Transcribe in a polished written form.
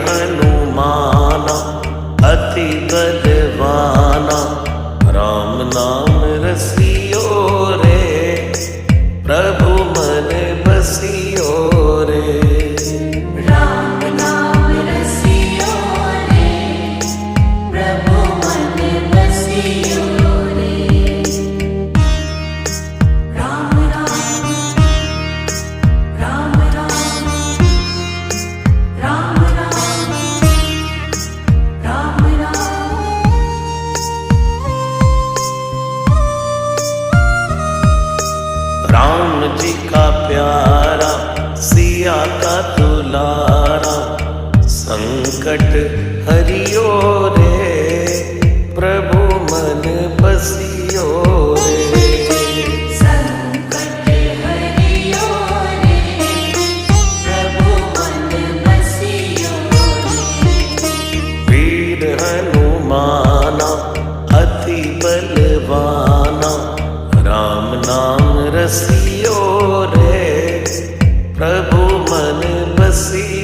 हनुमाना अति बलवाना, राम नाम रसियो रे, प्रभु मन बसियो रे। राम नाम रसियो रे, प्रभु मन बसियो रे। राम राम राम राम राम राम राम राम। राम जी का प्यारा सिया का दुलारा, संकट हरियो रे, प्रभु मन बसियो रे। संकट हरियो रे, प्रभु मन बसियो रे। वीर हनुमाना अति बलवाना, राम नाम रसियो रे, प्रभु मन बसियो